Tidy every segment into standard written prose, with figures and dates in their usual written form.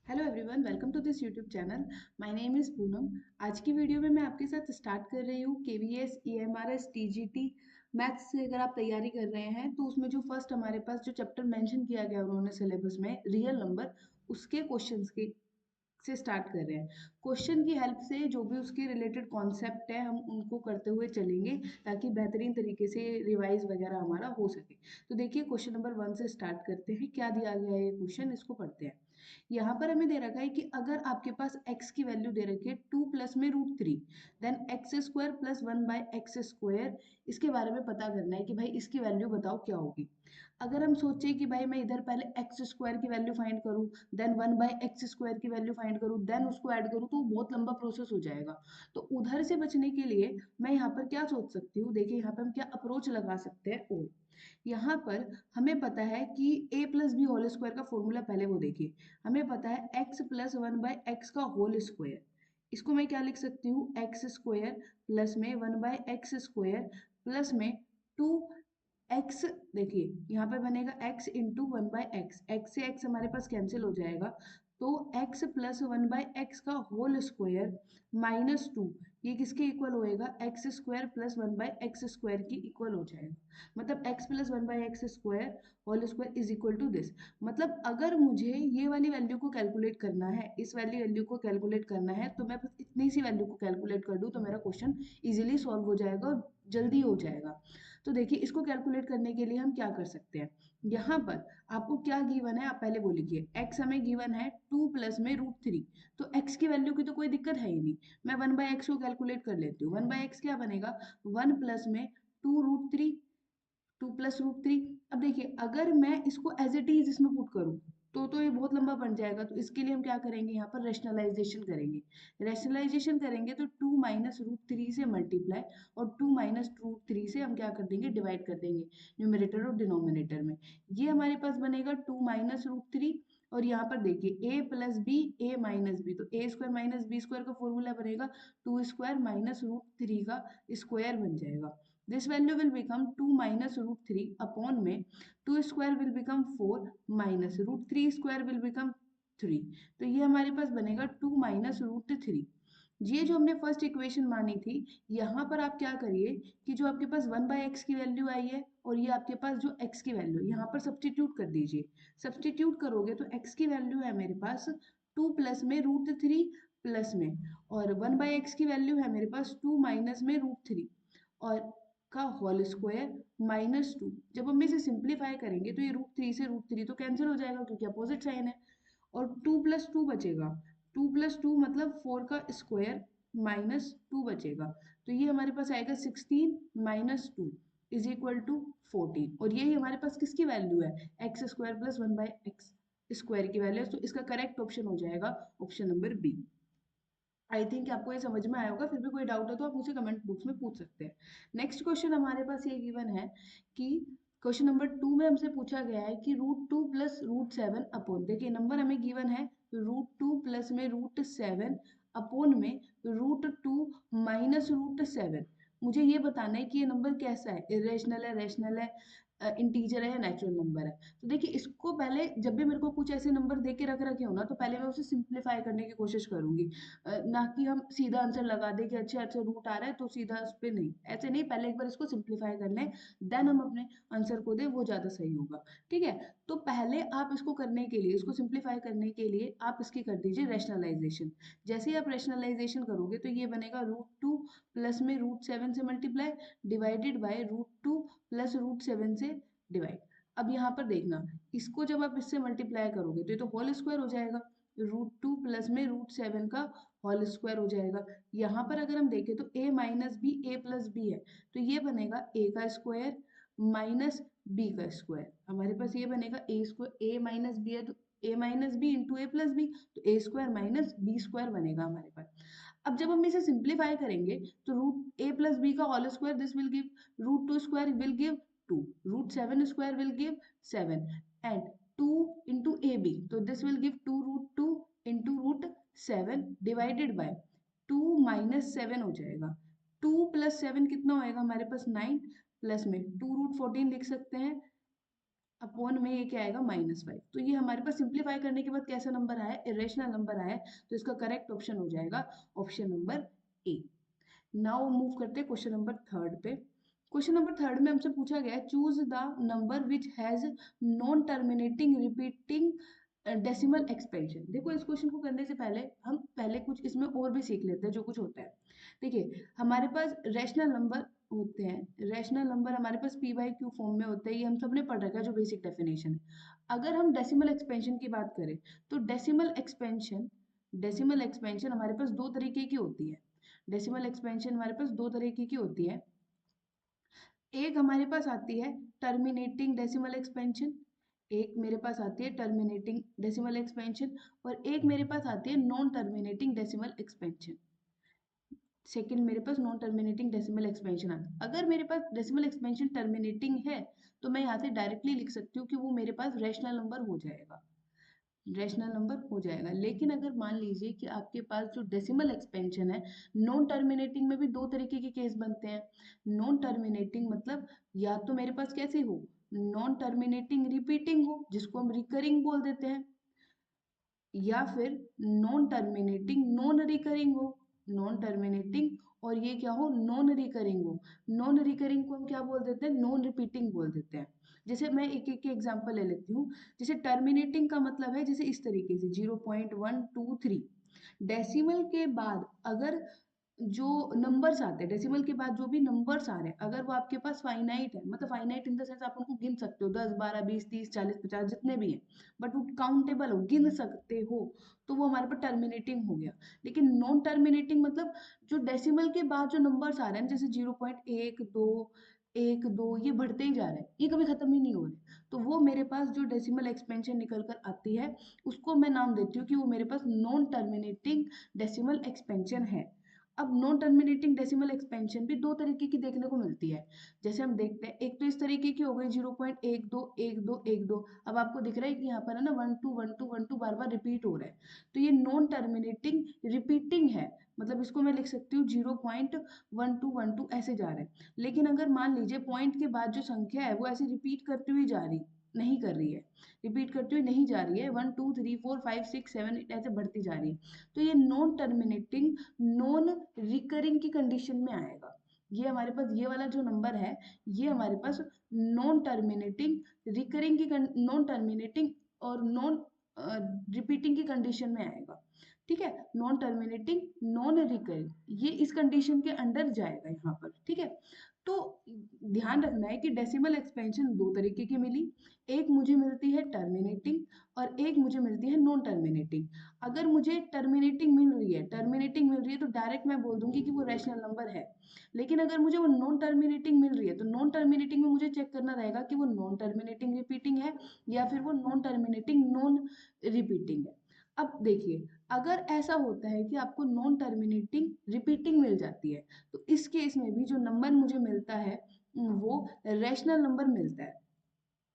Hello everyone, welcome to this YouTube channel. My name is Poonam. आज की video में मैं आपके साथ स्टार्ट कर रही हूँ केवीएस ईएमआरएस टीजीटी मैथ्स से। अगर आप तैयारी कर रहे हैं तो उसमें जो फर्स्ट हमारे पास जो चैप्टर मेंशन किया गया उन्होंने सिलेबस में रियल नंबर, उसके क्वेश्चंस के से स्टार्ट कर रहे हैं। क्वेश्चन की हेल्प से जो भी उसके रिलेटेड कॉन्सेप्ट है हम उनको करते हुए चलेंगे ताकि बेहतरीन तरीके से रिवाइज वगैरह हमारा हो सके। तो देखिए, क्वेश्चन नंबर 1 से स्टार्ट करते हैं। क्या दिया गया है ये क्वेश्चन, इसको पढ़ते हैं। यहाँ पर हमें दे रखा है कि अगर आपके पास x की वैल्यू दे रखी है 2 प्लस में √3, then x square plus 1/x²। इसके बारे में पता करना है कि भाई इसकी वैल्यू बताओ क्या होगी। अगर हम सोचे कि भाई मैं इधर पहले एक्स स्क्वायर की वैल्यू फाइंड करूं, देन 1/x² की वैल्यू फाइंड करूं, देन उसको ऐड करूं, तो बहुत लंबा प्रोसेस हो जाएगा। तो उधर से बचने के लिए मैं यहाँ पर क्या सोच सकती हूँ, देखिए यहाँ पे हम क्या अप्रोच लगा सकते हैं। ओ, यहाँ पर हमें पता है कि a plus B whole square का फॉर्मूला पहले वो देखिए। हमें पता है x प्लस 1/x का होल स्क्वायर। इसको मैं क्या लिख सकती हूँ, एक्स स्क्वायर प्लस में 1/x² प्लस में 2x। देखिए यहाँ पे बनेगा x इंटू 1/x, x से x हमारे पास कैंसिल हो जाएगा। तो x प्लस 1/x का होल स्क्वायर -2, ये किसके इक्वल होएगा, एक्स स्क्वायर प्लस 1/x² की इक्वल हो जाएगा। मतलब x plus 1/x² whole square is equal to this. मतलब अगर मुझे ये वाली वैल्यू को कैलकुलेट करना है, इस वाली वैल्यू को कैलकुलेट करना है, तो मैं बस इतनी सी वैल्यू को कैलकुलेट कर दूं तो मेरा क्वेश्चन इजीली सॉल्व हो जाएगा और जल्दी हो जाएगा। तो देखिए, इसको कैलकुलेट करने के लिए हम क्या कर सकते हैं। यहाँ पर आपको क्या गिवन है, आप पहले वो लिखिए। x हमें गिवन है 2 प्लस में √3, तो x की वैल्यू की तो कोई दिक्कत है ही नहीं। मैं 1/x को कैलकुलेट कर लेती हूँ। 1/x क्या बनेगा, 1 प्लस में 2√3, 2 + √3। अब देखिए, अगर मैं इसको एज इट इज इसमें पुट करूँ तो ये बहुत लंबा बन जाएगा। तो इसके लिए हम क्या करेंगे, यहाँ पर रैशनलाइजेशन करेंगे। रैशनलाइजेशन करेंगे तो 2 माइनस √3 से मल्टीप्लाई, और 2 माइनस √3 से हम क्या कर देंगे, डिवाइड कर देंगे न्यूमरेटर और डिनोमिनेटर में। ये हमारे पास बनेगा 2 माइनस √3। और यहाँ पर देखिए a plus B, a minus B, तो a square minus B square का फॉर्मूला बनेगा 2 स्क्वायर माइनस √3 का स्क्वायर बन जाएगा। This value will become 2 minus √3 upon में 2 square will become 4 minus √3 square will become 3। तो ये हमारे पास बनेगा 2 minus √3। ये जो हमने फर्स्ट इक्वेशन मानी थी, यहाँ पर आप क्या करिए कि जो आपके पास 1/x की वैल्यू आई है और ये आपके पास जो x की वैल्यू है, यहाँ पर सब्सटीट्यूट कर दीजिए। सब्सटीट्यूट करोगे तो x की वैल्यू है मेरे पास 2 प्लस में √3 प्लस में, और 1/x की वैल्यू है मेरे पास 2 माइनस में √3 और का होल स्क्वायर -2। जब हम इसे सिंप्लीफाई करेंगे तो ये √3 से √3 तो कैंसिल हो जाएगा क्योंकि अपोजिट साइन है। और 2 + 2 बचेगा। 2 + 2 मतलब 4 का स्क्वायर -2 बचेगा। तो ये हमारे पास आएगा 16 - 2 इज इक्वल टू 14। और यही हमारे पास किसकी वैल्यू है, x² प्लस 1/x² की वैल्यू है। तो इसका करेक्ट ऑप्शन हो जाएगा option number B. I think आपको ये समझ में आया होगा। फिर भी कोई डाउट है तो आप मुझे कमेंट बॉक्स में पूछ सकते हैं। नेक्स्ट क्वेश्चन हमारे पास ये गिवन है कि क्वेश्चन नंबर 2 में हमसे पूछा गया है कि √2 प्लस √7 अपॉन, देखिए नंबर हमें गिवन है √2 प्लस में √7 अपॉन में √2 माइनस √7। मुझे ये बताना है कि ये नंबर कैसा है, इरेशनल है, रैशनल है, इंटीजर है या नेचुरल नंबर है। तो देखिए, इसको पहले जब भी मेरे को कुछ ऐसे नंबर दे के रख रखे हो ना, तो पहले मैं उसे सिंप्लीफाई करने की कोशिश करूंगी। ना कि हम सीधा आंसर लगा दें कि अच्छा अच्छा रूट आ रहा है तो सीधा उस पर, नहीं ऐसे नहीं, पहले एक बार इसको सिंप्लीफाई कर लें, देन हम अपने आंसर को दें, वो ज़्यादा सही होगा। ठीक है, तो पहले आप इसको करने के लिए, इसको सिंप्लीफाई करने के लिए आप इसकी कर दीजिए रैशनलाइजेशन। जैसे ही आप रैशनलाइजेशन करोगे तो ये बनेगा √2 प्लस में √7 से मल्टीप्लाई डिवाइडेड बाय √2 प्लस √7 से डिवाइड। अब यहाँ पर देखना, इसको जब आप इससे मल्टीप्लाई करोगे तो ये तो होल स्क्वायर हो जाएगा। √2 प्लस में √7 का होल स्क्वायर हो जाएगा। यहाँ पर अगर हम देखें तो a minus b, a plus b है, तो ये बनेगा a का स्क्वायर माइनस b का स्क्वायर। हमारे पास ये बनेगा a square, a minus b है तो a minus b into a plus b, तो a square minus B square बनेगा हमारे पास। अब जब हम इसे सिंप्लीफाई करेंगे तो √a प्लस बी का whole square, this will give √2 square will give 2, √7 square will give 7, and 2 into ab, तो this will give 2 √2 into √7 divided by 2 minus 7 हो जाएगा। 2 + 7 कितना होएगा हमारे पास 9, प्लस में 2 √14 लिख सकते हैं, अपॉन में ये क्या आएगा -5। तो ये हमारे पास सिंप्लीफाई करने के बाद कैसा नंबर आया, इरेशनल नंबर आया। तो इसका करेक्ट ऑप्शन हो जाएगा option number A. Now move करते हैं क्वेश्चन नंबर थर्ड पे। क्वेश्चन नंबर थर्ड में हमसे पूछा गया है choose the number which has non terminating repeating decimal expansion. देखो इस क्वेश्चन को करने से पहले हम पहले कुछ इसमें और भी सीख लेते हैं जो कुछ होता है। देखिए हमारे पास रैशनल नंबर होते हैं, रैशनल नंबर हमारे पास पी बाई क्यू फॉर्म में होते हैं, ये हम सबने पढ़ रखा है जो बेसिक डेफिनेशन है। अगर हम डेसिमल एक्सपेंशन की बात करें तो डेसिमल एक्सपेंशन हमारे पास दो तरीके की होती है। डेसिमल एक्सपेंशन हमारे पास दो तरीके की होती है। एक हमारे पास आती है टर्मिनेटिंग डेसिमल एक्सपेंशन, एक मेरे पास आती है टर्मिनेटिंग डेसिमल एक्सपेंशन, और एक मेरे पास आती है non terminating decimal expansion. Second मेरे पास नॉन टर्मिनेटिंग डेसिमल एक्सपेंशन आता है। अगर मेरे पास डेसिमल एक्सपेंशन टर्मिनेटिंग है तो मैं यहाँ से डायरेक्टली लिख सकती हूँ कि वो मेरे पास रैशनल नंबर हो जाएगा, रैशनल नंबर हो जाएगा। लेकिन अगर मान लीजिए कि आपके पास जो डेसिमल एक्सपेंशन है, नॉन टर्मिनेटिंग में भी दो तरीके के केस बनते हैं। नॉन टर्मिनेटिंग मतलब या तो मेरे पास कैसे हो, नॉन टर्मिनेटिंग रिपीटिंग हो जिसको हम रिकरिंग बोल देते हैं, या फिर नॉन टर्मिनेटिंग नॉन रिकरिंग हो, नॉन टर्मिनेटिंग और ये क्या हो, नॉन रिकरिंग हो। नॉन रिकरिंग को हम क्या बोल देते हैं, नॉन रिपीटिंग बोल देते हैं। जैसे मैं एक एक एग्जांपल ले लेती हूँ। जैसे टर्मिनेटिंग का मतलब है जैसे इस तरीके से 0.123 डेसिमल के बाद अगर जो नंबर्स आते हैं, डेसिमल के बाद जो भी नंबर्स आ रहे हैं अगर वो आपके पास फाइनाइट है, मतलब फाइनाइट इन द सेंस आप उनको गिन सकते हो 10 12 20 30 40 50 जितने भी हैं, बट वो काउंटेबल हो, गिन सकते हो, तो वो हमारे पास टर्मिनेटिंग हो गया। लेकिन नॉन टर्मिनेटिंग मतलब जो डेसिमल के बाद जो नंबर्स आ रहे हैं जैसे 0.1 2 1 2 ये बढ़ते ही जा रहे हैं, ये कभी खत्म ही नहीं हो रहे, तो वो मेरे पास जो डेसिमल एक्सपेंशन निकल कर आती है उसको मैं नाम देती हूँ कि वो मेरे पास नॉन टर्मिनेटिंग डेसिमल एक्सपेंशन है। अब नॉन टर्मिनेटिंग डेसिमल एक्सपेंशन भी दो तरीके की देखने को मिलती है। जैसे हम देखते हैं एक तो इस तरीके की हो गई 0.12 12 अब आपको दिख रहा है कि यहाँ पर है ना 1 2 1 2 1 2 बार बार रिपीट हो रहा है, तो ये नॉन टर्मिनेटिंग रिपीटिंग है। मतलब इसको मैं लिख सकती हूँ 0.12 12 ऐसे जा रहे हैं। लेकिन अगर मान लीजिए पॉइंट के बाद जो संख्या है वो ऐसे रिपीट करती हुई जा रही नहीं कर रही है, रिपीट करती हुई नहीं जा रही है, 1 2 3 4 5 6 7 8 ऐसे बढ़ती जा रही है, तो ये नॉन टर्मिनेटिंग नॉन रिकरिंग की कंडीशन में आएगा। ये हमारे पास ये वाला जो नंबर है ये हमारे पास नॉन टर्मिनेटिंग रिकरिंग की नॉन टर्मिनेटिंग और नॉन रिपीटिंग की कंडीशन में आएगा। ठीक है, नॉन टर्मिनेटिंग नॉन रिकरिंग ये इस कंडीशन के अंडर जाएगा यहाँ पर। ठीक है, तो ध्यान रखना है कि डेसिमल एक्सपेंशन दो तरीके की मिली, एक मुझे मिलती है टर्मिनेटिंग और एक मुझे मिलती है नॉन टर्मिनेटिंग। अगर मुझे टर्मिनेटिंग मिल रही है तो डायरेक्ट मैं बोल दूंगी कि वो रैशनल नंबर है। लेकिन अगर मुझे वो नॉन टर्मिनेटिंग मिल रही है तो नॉन टर्मिनेटिंग में मुझे चेक करना रहेगा कि वो नॉन टर्मिनेटिंग रिपीटिंग है या फिर वो नॉन टर्मिनेटिंग नॉन रिपीटिंग है। अब देखिए अगर ऐसा होता है कि आपको नॉन टर्मिनेटिंग रिपीटिंग मिल जाती है तो इस केस में भी जो नंबर मुझे मिलता है वो रैशनल नंबर मिलता है,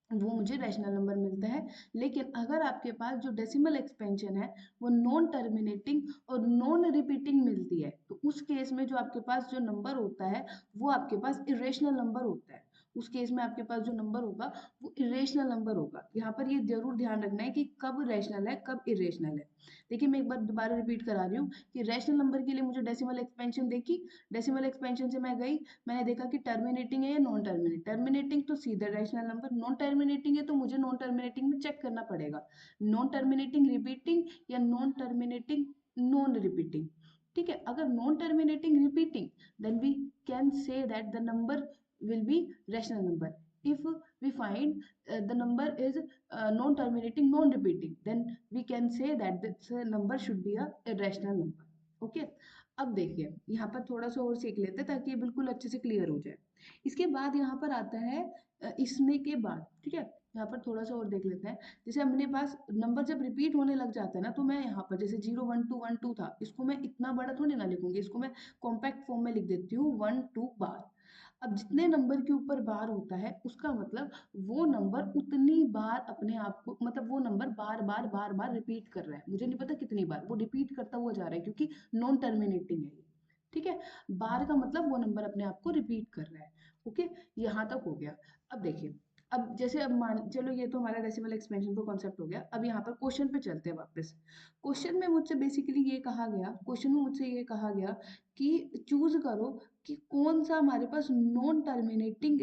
वो मुझे रैशनल नंबर मिलता है। लेकिन अगर आपके पास जो डेसिमल एक्सपेंशन है वो नॉन टर्मिनेटिंग और नॉन रिपीटिंग मिलती है तो उस केस में जो आपके पास जो नंबर होता है वो आपके पास इरेशनल नंबर होता है। उस केस में आपके पास जो नंबर होगा वो इरेशनल नंबर होगा। यहाँ पर ये जरूर ध्यान रखना है कि कब रैशनल है कब इरेशनल है। देखिए मैं एक बार दोबारा रिपीट करा रही हूँ कि रैशनल नंबर के लिए मुझे डेसिमल एक्सपेंशन देखी, डेसिमल एक्सपेंशन से मैं गई, मैंने देखा कि टर्मिनेटिंग है या नॉन टर्मिनेटिंग, टर्मिनेटिंग तो सीधा रैशनल नंबर, नॉन टर्मिनेटिंग है तो मुझे नॉन टर्मिनेटिंग में चेक करना पड़ेगा नॉन टर्मिनेटिंग रिपीटिंग या नॉन टर्मिनेटिंग नॉन रिपीटिंग। ठीक है, अगर non terminating repeating then we can say that the number will be rational number. If we find the number is non terminating non repeating then we can say that this number should be a irrational number. Okay okay? अब देखिए यहाँ पर थोड़ा सा और सीख लेते हैं ताकि ये बिल्कुल अच्छे से क्लियर हो जाए। इसके बाद यहाँ पर आता है इसमें के बाद, ठीक है, यहाँ पर थोड़ा सा और देख लेते हैं। जैसे अपने पास नंबर जब रिपीट होने लग जाता है ना तो मैं यहाँ पर जैसे 0 1 2 1 2 था इसको मैं इतना बड़ा थोड़ी ना लिखूंगी, इसको मैं कॉम्पैक्ट फॉर्म में लिख देती हूँ 1 2 बार। अब जितने नंबर के ऊपर बार होता है उसका मतलब वो नंबर उतनी बार अपने आप को, मतलब वो नंबर बार बार रिपीट कर रहा है, मुझे नहीं पता कितनी बार वो रिपीट करता हुआ जा रहा है क्योंकि नॉन टर्मिनेटिंग है ये। ठीक है, बार का मतलब वो नंबर अपने आप को रिपीट कर रहा है। ओके, यहाँ तक हो गया। अब देखिए अब जैसे अब मान चलो ये तो हमारा डेसिमल एक्सपेंशन का कॉन्सेप्ट हो गया। अब यहाँ पर क्वेश्चन पे चलते हैं वापस। क्वेश्चन में मुझसे बेसिकली ये कहा गया, क्वेश्चन में मुझसे ये कहा गया कि चूज करो कि कौन सा हमारे पास नॉन टर्मिनेटिंग।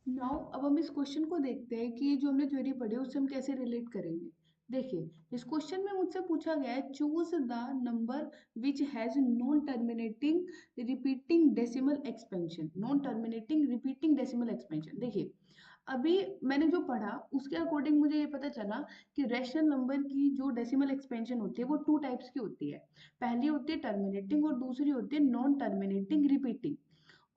नाउ अब हम इस क्वेश्चन को देखते हैं कि ये जो हमने थ्योरी पढ़ी है उससे हम कैसे रिलेट करेंगे। देखिए इस क्वेश्चन में मुझसे पूछा गया है choose the number which has non terminating repeating decimal expansion. Non terminating repeating decimal expansion. देखिए अभी मैंने जो पढ़ा उसके अकॉर्डिंग मुझे ये पता चला कि रैशनल नंबर की जो डेसिमल एक्सपेंशन होती है वो टू टाइप्स की होती है। पहली होती है टर्मिनेटिंग और दूसरी होती है नॉन टर्मिनेटिंग रिपीटिंग।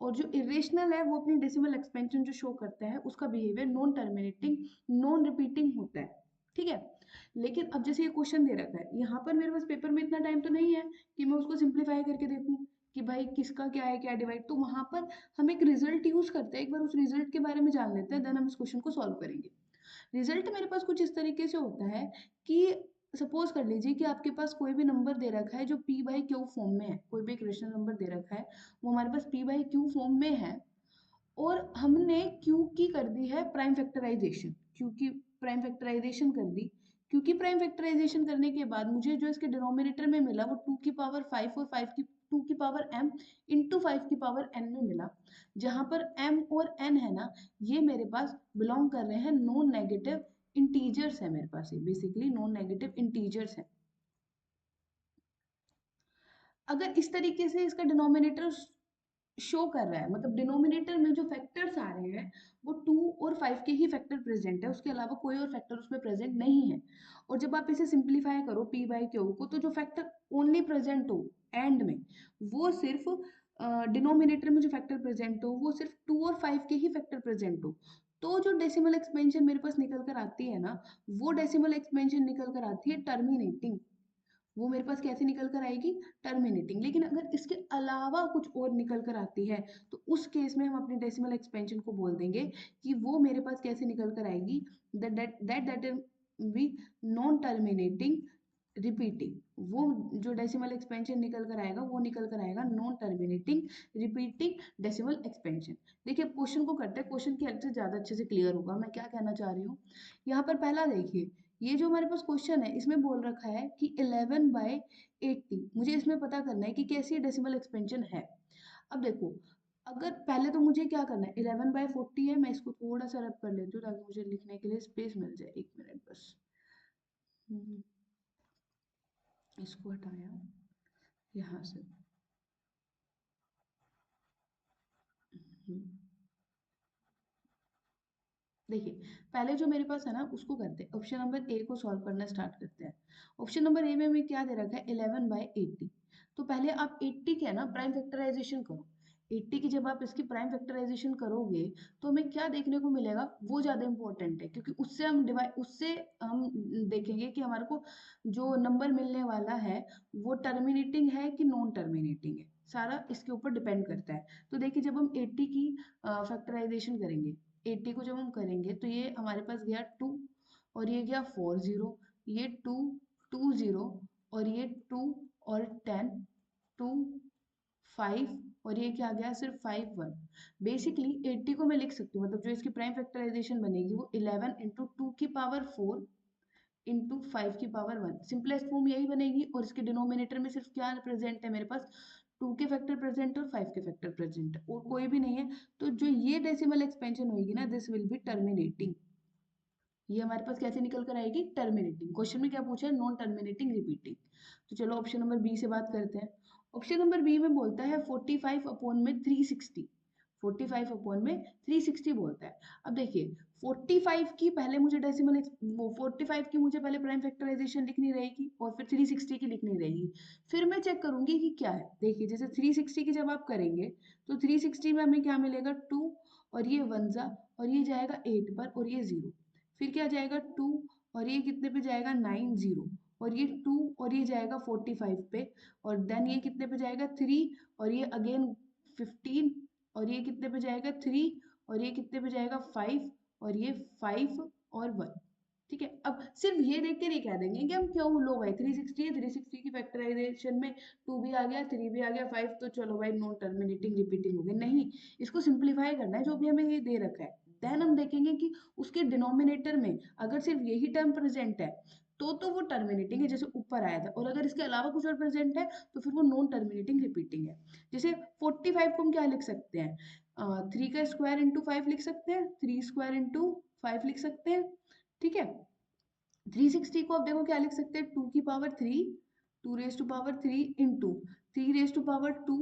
और जो इरेशनल है वो अपनी डेसिमल एक्सपेंशन जो शो करता है उसका behaviour non terminating non repeating होता है। ठीक है। लेकिन अब जैसे ये क्वेश्चन दे रखा है यहाँ पर मेरे पास पेपर में इतना टाइम तो नहीं है कि मैं उसको सिंप्लीफाई करके देखूं कि भाई किसका क्या है क्या डिवाइड। तो वहां पर हम एक रिजल्ट यूज करते हैं, एक बार उस रिजल्ट के बारे में जान लेते हैं, देन हम इस क्वेश्चन को सॉल्व करेंगे। रिजल्ट मेरे पास कुछ इस तरीके से होता है कि सपोज कर लीजिए कि आपके पास कोई भी नंबर दे रखा है जो p बाई क्यू फॉर्म में है, कोई भी एक रेशनल नंबर दे रखा है वो हमारे पास p बाई क्यू फॉर्म में है। और हमने q की कर दी है प्राइम फैक्टराइजेशन, q की प्राइम फैक्टराइजेशन कर दी। q की प्राइम फैक्टराइजेशन करने के बाद मुझे जो इसके डिनोमिनेटर में मिला वो 2 की पावर 5 और 5 की 2 की पावर m इंटू 5 की पावर n में मिला। जहां पर m और n है ना, ये मेरे पास बिलोंग कर रहे हैं नॉन नेगेटिव इंटीजर्स है। मेरे पास ये बेसिकली नॉन नेगेटिव इंटीजर्स है। अगर इस तरीके से इसका डिनोमिनेटर शो कर रहा है, मतलब डिनोमिनेटर में जो फैक्टर्स आ रहे हैं वो 2 और 5 के ही फैक्टर प्रेजेंट है, उसके अलावा कोई और फैक्टर उसमें प्रेजेंट नहीं है। और जब आप इसे सिंप्लीफाई करो p बाई क्यू को, तो जो फैक्टर ओनली प्रेजेंट हो एंड में वो सिर्फ डिनोमिनेटर में जो फैक्टर प्रेजेंट हो वो सिर्फ 2 और 5 के ही फैक्टर प्रेजेंट हो। तो जो डेसिमल एक्सपेंशन मेरे पास निकल कर आती है ना, वो डेसिमल एक्सपेंशन निकल कर आती है टर्मिनेटिंग। वो मेरे पास कैसे निकल कर आएगी, टर्मिनेटिंग। लेकिन अगर इसके अलावा कुछ और निकल कर आती है तो उस केस में हम अपने डेसिमल एक्सपेंशन को बोल देंगे कि वो मेरे पास कैसे निकल कर आएगी, that be non terminating repeating. वो जो डेसिमल एक्सपेंशन निकल कर आएगा वो निकल कर आएगा non terminating repeating decimal expansion. देखिए क्वेश्चन को करते हैं, क्वेश्चन की हेल्प से ज्यादा अच्छे से क्लियर होगा मैं क्या कहना चाह रही हूँ। यहाँ पर पहला देखिए, ये जो हमारे पास क्वेश्चन है इसमें बोल रखा है कि 11/80। मुझे इसमें पता करना है कि कैसी डेसिमल एक्सपेंशन है। अब देखो, अगर पहले तो मुझे क्या करना है, 11/40 है, मैं इसको थोड़ा सा रब कर लेती हूँ ताकि मुझे लिखने के लिए स्पेस मिल जाए। एक मिनट बस। हम्म, इसको हटाया यहाँ से। हम्म, देखिए पहले जो मेरे पास है ना उसको करते हैं, ऑप्शन नंबर ए को सॉल्व करना स्टार्ट करते हैं। ऑप्शन नंबर ए में हमें क्या दे रखा है, 11/80। तो पहले आप 80 के है ना प्राइम फैक्टराइजेशन करो। 80 की जब आप इसकी प्राइम फैक्टराइजेशन करोगे तो हमें क्या देखने को मिलेगा, वो ज्यादा इंपॉर्टेंट है, क्योंकि उससे हम देखेंगे कि हमारे को जो नंबर मिलने वाला है वो टर्मिनेटिंग है कि नॉन टर्मिनेटिंग है, सारा इसके ऊपर डिपेंड करता है। तो देखिए जब हम 80 की फैक्टराइजेशन करेंगे, 80 को जब हम करेंगे तो ये हमारे पास गया 2 और ये गया 40, ये 2 2 0 और ये 2 और 10 2 5 और ये क्या गया सिर्फ 5 1। बेसिकली 80 को मैं लिख सकती हूँ, मतलब जो इसकी प्राइम फैक्टराइजेशन बनेगी वो 11 इंटू 2 की पावर 4 इंटू 5 की पावर 1। सिंपलेस्ट फॉर्म यही बनेगी। और इसके डिनोमिनेटर में सिर्फ क्या प्रेजेंट है मेरे पास, 2 के फैक्टर प्रेजेंट है और 5 के फैक्टर प्रेजेंट है और कोई भी नहीं है। तो जो ये डेसिमल एक्सपेंशन होगी ना, दिस विल बी टर्मिनेटिंग। ये हमारे पास कैसे निकल कर आएगी, टर्मिनेटिंग। क्वेश्चन में क्या पूछा है, नॉन टर्मिनेटिंग रिपीटिंग। तो चलो ऑप्शन नंबर बी से बात करते हैं। ऑप्शन नंबर बी में बोलता है 45 अपॉन में 360। 45 अपॉन में 360 बोलता है। अब देखिए 45 की पहले मुझे डेसिमल वो 45 की मुझे पहले प्राइम फैक्टराइजेशन लिखनी रहेगी और फिर 360 की लिखनी रहेगी। फिर मैं चेक करूंगी कि क्या है। देखिए जैसे 360 की जब आप करेंगे तो 360 में हमें क्या मिलेगा, 2 और ये 1 जा और ये जाएगा 8 पर और ये 0। फिर क्या जाएगा 2 और ये कितने पे जाएगा 9 0 और ये 2 और ये जाएगा 45 पे और देन ये कितने पे जाएगा 3 और ये अगेन 15 और ये कितने पे जाएगा 3 और ये कितने पे जाएगा 5 और ये 5 और 1। ठीक है। अब सिर्फ ये देख के नहीं कह देंगे कि हम क्यों लो भाई 360 है, 360 की फैक्टराइजेशन में 2 भी आ गया 3 भी आ गया 5 तो चलो भाई नॉन टर्मिनेटिंग रिपीटिंग हो गया। नहीं, इसको सिंप्लीफाई करना है जो भी हमें ये दे रखा है। देन हम देखेंगे कि उसके डिनोमिनेटर में अगर सिर्फ यही टर्म प्रेजेंट है तो वो टर्मिनेटिंग है, जैसे ऊपर आया था, और अगर इसके अलावा कुछ और प्रेजेंट है तो फिर वो नॉन टर्मिनेटिंग रिपीटिंग है। जैसे 45 को हम क्या लिख सकते हैं, 3 का स्क्वायर इंटू 5 लिख सकते हैं, 3 स्क्वायर इंटू 5 लिख सकते हैं, ठीक है। 360 को आप देखो क्या लिख सकते हैं, 2 की power 3, 2 raise to power 3 into 3 raise to power 2,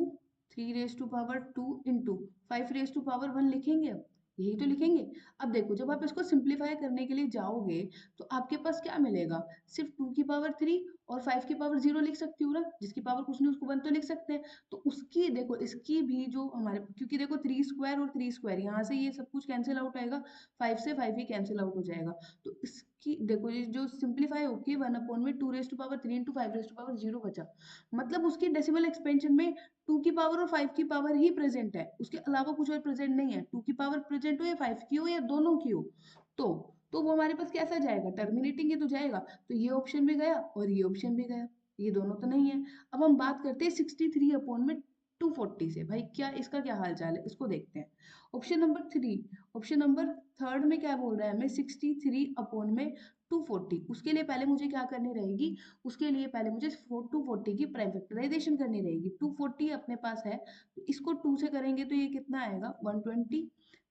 3 raise to power 2 into 5 raise to power 1 लिखेंगे, अब यही तो लिखेंगे। अब देखो जब आप इसको सिंप्लीफाई करने के लिए जाओगे तो आपके पास क्या मिलेगा, सिर्फ 2 की पावर 3 और 5 की पावर 0 लिख सकती हूँ ना, जिसकी पावर कुछ नहीं उसको 1 तो लिख सकते हैं। तो उसकी देखो इसकी भी जो हमारे, क्योंकि देखो 3 स्क्वायर और 3 स्क्वायर यहाँ से ये सब कुछ कैंसिल आउट आएगा, 5 से 5 ही कैंसिल आउट हो जाएगा। तो इसकी देखो ये जो सिंप्लीफाई होके 1 में 2 raise to power 3 into 5 raise to power 0 बचा, मतलब उसकी डेसिमल एक्सपेंशन में 2 की पावर और 5 की पावर ही प्रेजेंट है, उसके अलावा कुछ और प्रेजेंट नहीं है। 2 की पावर प्रेजेंट हो या 5 की हो या दोनों की हो, तो तो वो हमारे पास कैसा जाएगा, टर्मिनेटिंग ही तो जाएगा। तो ये ऑप्शन भी गया और ये ऑप्शन भी गया, ये दोनों तो नहीं है। अब हम बात करते हैं 63 अपॉन में 240 से, भाई क्या इसका क्या हाल चाल है, इसको देखते हैं। Option number 3, option number third में क्या बोल रहा है हमें, 63 अपॉन में 240। उसके लिए पहले मुझे क्या करनी रहेगी, उसके लिए पहले मुझे 240 की प्राइम फैक्टराइजेशन करनी रहेगी। 240 अपने पास है तो इसको 2 से करेंगे तो ये कितना आएगा 120,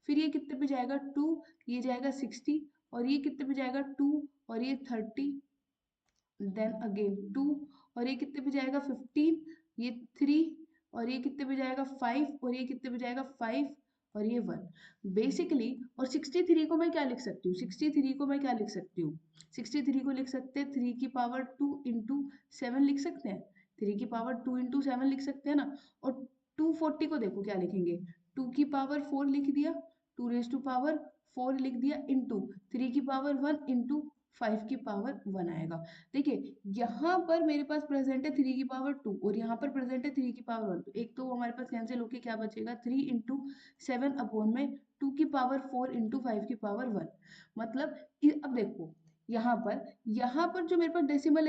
फिर ये कितने पे जाएगा 2, ये जाएगा 60, और ये कितने पे जाएगा 2, और ये 30, देन अगेन 2, और ये कितने पे जाएगा 15, ये 3, और ये कितने पे जाएगा 5, और ये कितने पे जाएगा 5, और ये 1 बेसिकली। और 63 को मैं क्या लिख सकती हूँ, 63 को मैं क्या लिख सकती हूँ, 63 को लिख सकते हैं 3 की पावर 2 इंटू 7 लिख सकते हैं, 3 की पावर 2 इंटू 7 लिख सकते हैं ना। और 240 को देखो क्या लिखेंगे, 2 की पावर 4 लिख दिया, 2 रेज टू पावर 4 लिख दिया इंटू 3 की पावर 1 इंटू 5 की पावर 1 आएगा। देखिए यहाँ पर मेरे पास प्रेजेंट है 3 की पावर 2 और यहाँ पर प्रेजेंट है 3 की पावर 1, तो एक तो हमारे पास कैंसिल होके क्या बचेगा 3 इंटू 7 अपॉन में 2 की पावर 4 इंटू 5 की पावर 1। मतलब अब देखो यहाँ पर जो मेरे पास डेसिमल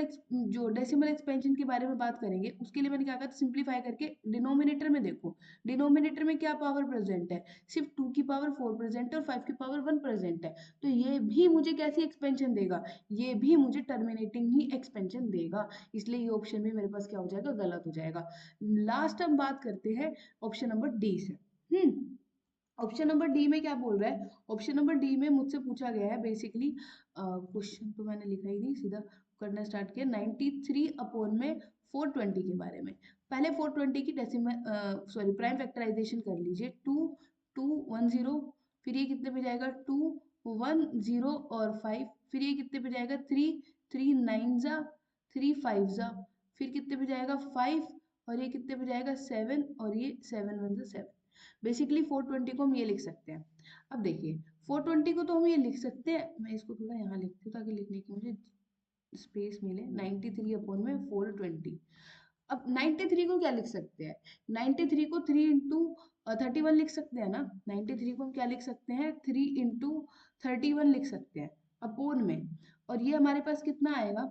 एक्सपेंशन के बारे में बात करेंगे, उसके लिए मैंने क्या कहा, सिंप्लीफाई करके डिनोमिनेटर में देखो, डिनोमिनेटर में क्या पावर प्रेजेंट है, सिर्फ 2 की पावर 4 प्रेजेंट है और 5 की पावर 1 प्रेजेंट है। तो ये भी मुझे कैसी एक्सपेंशन देगा, ये भी मुझे टर्मिनेटिंग ही एक्सपेंशन देगा, इसलिए ये ऑप्शन भी मेरे पास क्या हो जाएगा, गलत हो जाएगा। लास्ट हम बात करते हैं ऑप्शन नंबर डी से। ऑप्शन नंबर डी में क्या बोल रहा है, ऑप्शन नंबर डी में मुझसे पूछा गया है बेसिकली, क्वेश्चन तो मैंने लिखा ही नहीं, सीधा करना स्टार्ट किया, 93 अपॉन में 420 के बारे में। पहले 420 की डेसिमल सॉरी प्राइम फैक्टराइजेशन कर लीजिए, 2 2 1 0, फिर ये कितने पे जाएगा 2 1 0 और 5, फिर ये कितने पे जाएगा 3 3 9 जा 3 5 जा, फिर कितने पे जाएगा 5, और ये कितने पे जाएगा 7, और ये 7 1 7। बेसिकली 420 को हम ये लिख सकते हैं। अब देखिए 420 को तो हम ये लिख सकते हैं, मैं इसको थोड़ा यहाँ लिखती हूँ ताकि लिखने की मुझे स्पेस मिले, 93 अपॉन में 420। अब 93 को क्या लिख सकते हैं, 93 को 3 इंटू 31 लिख सकते हैं ना, 93 को हम क्या लिख सकते हैं 3 इंटू 31 लिख सकते हैं अपॉन में, और ये हमारे पास कितना आएगा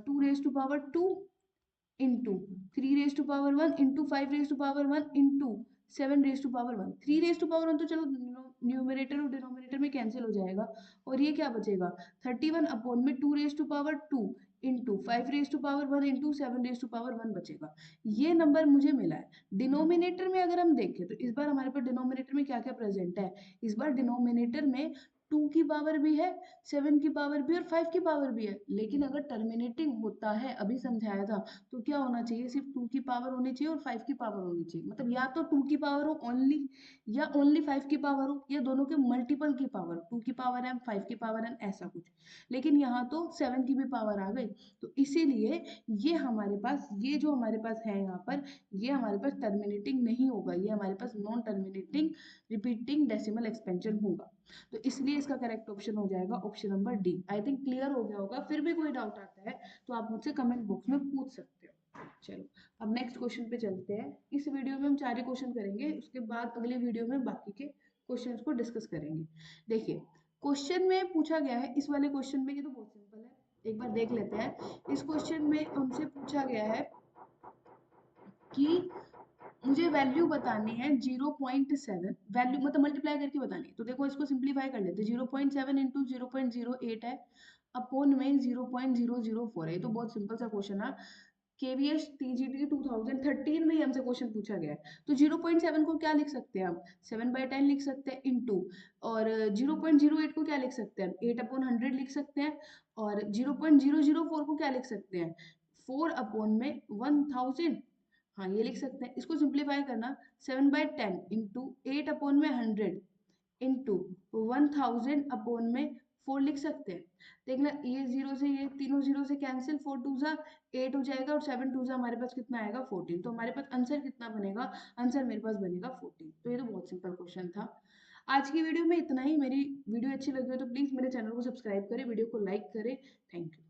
2 raise to power 2 into 3 raise to power 1 into 5 raise to power 1 into 7 raise to power 1। 3 raise to power 1 तो चलो न्यूमरेटर और डिनोमिनेटर में कैंसिल हो जाएगा, और ये क्या बचेगा 31 अपॉन में 2 raise to power 2 into 5 raise to power 1 into 7 raise to power 1 बचेगा। ये नंबर मुझे मिला है। डिनोमिनेटर में अगर हम देखें तो इस बार हमारे पास डिनोमिनेटर में क्या क्या प्रेजेंट है, इस बार डिनोमिनेटर में 2 की पावर भी है, 7 की पावर भी और 5 की पावर भी है, लेकिन अगर टर्मिनेटिंग होता है, अभी समझाया था, तो क्या होना चाहिए, सिर्फ 2 की पावर होनी चाहिए और 5 की पावर होनी चाहिए, मतलब या तो 2 की पावर हो ओनली, या ओनली 5 की पावर हो, या दोनों के मल्टीपल की पावर, 2 की पावर m 5 की पावर n ऐसा कुछ। लेकिन यहाँ तो 7 की भी पावर आ गई, तो इसीलिए ये हमारे पास, ये जो हमारे पास है यहाँ पर, ये हमारे पास टर्मिनेटिंग नहीं होगा, ये हमारे पास non terminating repeating decimal expansion होगा। तो इसलिए इसका करेक्ट ऑप्शन हो जाएगा option number D. I think clear हो गया होगा, फिर भी कोई डाउट आता है तो आप मुझसे कमेंट बॉक्स में पूछ सकते हो। चलो अब नेक्स्ट क्वेश्चन पे चलते हैं। इस वीडियो में हम 4 ही क्वेश्चन करेंगे, उसके बाद अगले वीडियो में बाकी के क्वेश्चंस को डिस्कस करेंगे। देखिए क्वेश्चन में पूछा गया है, इस वाले क्वेश्चन में, ये तो बहुत सिंपल है, एक बार देख लेते हैं। इस क्वेश्चन में हमसे पूछा गया है कि मुझे वैल्यू बतानी है 0.7, वैल्यू मतलब मल्टीप्लाई करके बतानी है। तो देखो इसको सिंप्लीफाई कर लेते हैं। 0.7 इंटू 0.08 है, अपॉन में 0.004 है। ये तो बहुत सिंपल सा क्वेश्चन है। केवीएस टीजीटी 2013 में ही हमसे क्वेश्चन पूछा गया है। तो 0.7 को क्या लिख सकते हैं हम, 7/10 लिख सकते हैं इंटू, और 0.08 को क्या लिख सकते हैं, 8/100 लिख सकते हैं, और 0.004 को क्या लिख सकते हैं, 4 में 1000। हाँ ये लिख सकते हैं। इसको सिंप्लीफाई करना, 7/10 इंटू 8/100 इंटू 1000/4 लिख सकते हैं। देखना ये जीरो से ये तीनों जीरो से कैंसिल, 4 2 8 हो जाएगा, और 7 2 हमारे पास कितना आएगा 14। तो हमारे पास आंसर कितना बनेगा, आंसर मेरे पास बनेगा 14। तो ये तो बहुत सिंपल क्वेश्चन था। आज की वीडियो में इतना ही। मेरी वीडियो अच्छी लगी हो तो प्लीज मेरे चैनल को सब्सक्राइब करें, वीडियो को लाइक करें। Thank you.